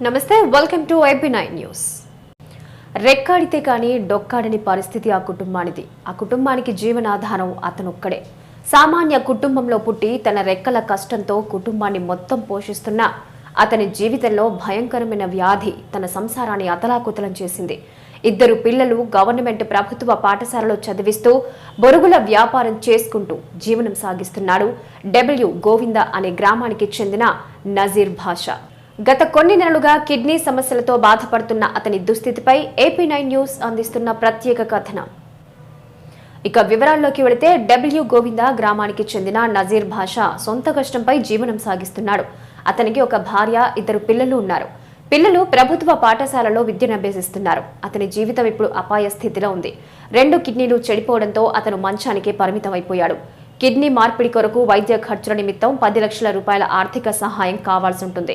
నమస్తే welcome to AP9 news. రెక్కాడితే కానీ డొక్కాడని పరిస్థితి ఆ కుటుంబానిది. ఆ కుటుంబానికి జీవనాధారం అతనొక్కడే. సామాన్య కుటుంబంలో పుట్టి తన రెక్కల కష్టంతో కుటుంబాన్ని మొత్తం పోషిస్తున్న అతని జీవితంలో భయంకరమైన వ్యాధి తన సంసారాన్ని అతలాకుతలం చేసింది. ఇద్దరు పిల్లలు గవర్నమెంట్ ప్రభుత్వ పాఠశాలలో చదివిస్తూ బొరుగుల వ్యాపారం చేసుకుంటూ జీవనం సాగిస్తున్నాడు గోవింద అనే గ్రామానికి చెందిన నజీర్ భాషా. గత కొన్ని నెలలుగా కిడ్నీ సమస్యలతో బాధపడుతున్న అతని దుస్థితిపై AP9 న్యూస్ అందిస్తున్న ప్రత్యేక కథనం. ఇక వివరాల్లోకి వెళితే గోవింద గ్రామానికి చెందిన నజీర్ భాషా సొంత కష్టంపై జీవనం సాగిస్తున్నాడు. అతనికి ఒక భార్య, ఇద్దరు పిల్లలు ఉన్నారు. పిల్లలు ప్రభుత్వ పాఠశాలలో విద్యను అభ్యసిస్తున్నారు. అతని జీవితం ఇప్పుడు అపాయ స్థితిలో ఉంది. 2 కిడ్నీలు చెడిపోవడంతో అతను మంచానికి పరిమితమైపోయాడు. కిడ్నీ మార్పిడి కొరకు వైద్య ఖర్చుల నిమిత్తం 10 లక్షల రూపాయల ఆర్థిక సహాయం కావాల్సి ఉంటుంది.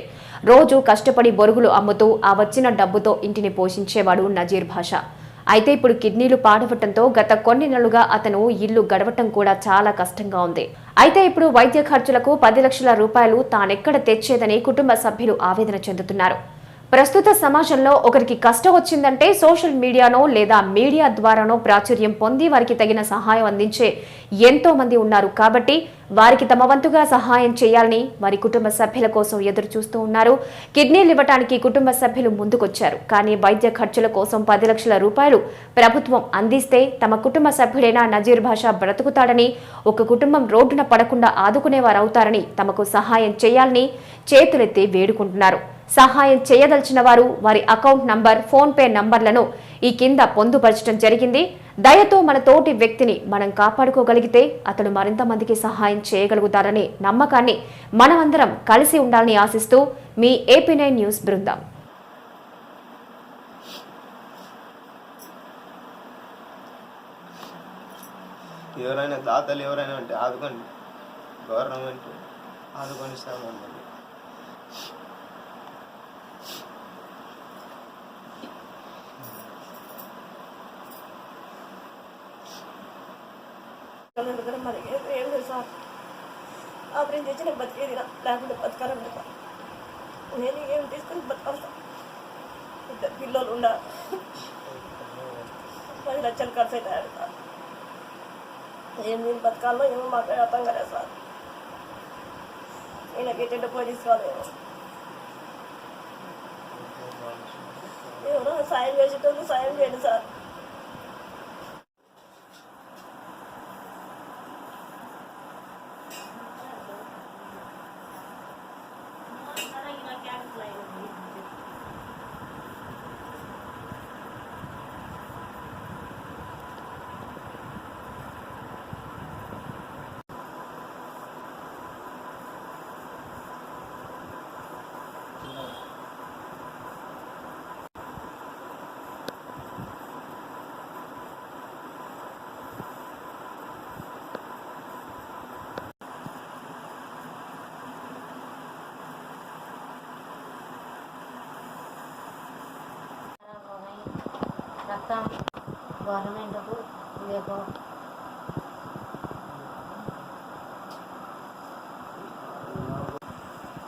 రోజు కష్టపడి బొరుగులు అమ్ముతూ ఆ వచ్చిన డబ్బుతో ఇంటిని పోషించేవాడు నజీర్ భాషా. అయితే ఇప్పుడు కిడ్నీలు పాడవటంతో గత కొన్ని నెలలుగా అతను ఇల్లు గడవటం కూడా చాలా కష్టంగా ఉంది. అయితే ఇప్పుడు వైద్య ఖర్చులకు 10 లక్షల రూపాయలు తానెక్కడ తెచ్చేదని కుటుంబ సభ్యులు ఆవేదన చెందుతున్నారు. ప్రస్తుత సమాజంలో ఒకరికి కష్టం వచ్చిందంటే సోషల్ మీడియానో లేదా మీడియా ద్వారానో ప్రాచుర్యం పొంది వారికి తగిన సహాయం అందించే ఎంతో మంది ఉన్నారు. కాబట్టి వారికి తమ వంతుగా సహాయం చేయాలని వారి కుటుంబ సభ్యుల కోసం ఎదురు చూస్తూ ఉన్నారు. కిడ్నీలు ఇవ్వడానికి కుటుంబ సభ్యులు ముందుకొచ్చారు. కానీ వైద్య ఖర్చుల కోసం 10 లక్షల రూపాయలు ప్రభుత్వం అందిస్తే తమ కుటుంబ సభ్యుడైన నజీర్ భాషా బ్రతుకుతాడని, ఒక కుటుంబం రోడ్డున పడకుండా ఆదుకునేవారవుతారని తమకు సహాయం చేయాలని చేతులెత్తి వేడుకుంటున్నారు. సహాయం చేయదలిచిన వారు వారి అకౌంట్ నంబర్, ఫోన్ పే నంబర్లను ఈ కింద పొందుపరచడం జరిగింది. దయతో మన తోటి వ్యక్తిని మనం కాపాడుకోగలిగితే అతడు మరింత మందికి సహాయం చేయగలుగుతారనే నమ్మకాన్ని మనమందరం కలిసి ఉండాలని ఆశిస్తూ మీ AP9 న్యూస్ బృందం. ఎవరైనా దాతలు ఎవరైనా ఉంటే ఆదుకోండి, గవర్నమెంట్ ఆదుకొని ఇస్తామండి. మనకి ఏం లేదు సార్. ఆపరేషన్ చేసి నేను బతికేది లేకుండా బతకాలండి సార్. నేను ఏం తీసుకుని బతకాలి సార్. 2 పిల్లలు ఉండ 10 లక్షలు ఖర్చు అవుతాడు సార్. ఏం నేను బతకాలో ఏమో మాకు అర్థం కాలేదు సార్. ఈయనకి ఎటు పోయి తీసుకోవాలి. ఎవరో సాయం చేసేటోళ్ళు సాయం చేయండి సార్. रक्तम गवर्नमेंट को देखो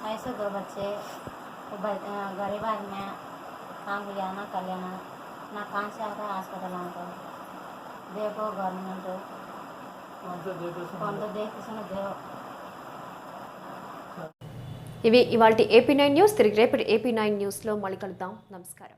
ऐसे 2 बच्चे गरीब आदमी काम किया ना कर लेना ना कहाँ से आता है हॉस्पिटल आना देखो गवर्नमेंट कौन तो देख सुनो देखो. ఇవి ఇవాల్టి AP9 న్యూస్. తిరిగి రేపటి AP9 న్యూస్లో మళ్ళీ కలుద్దాం. నమస్కారం.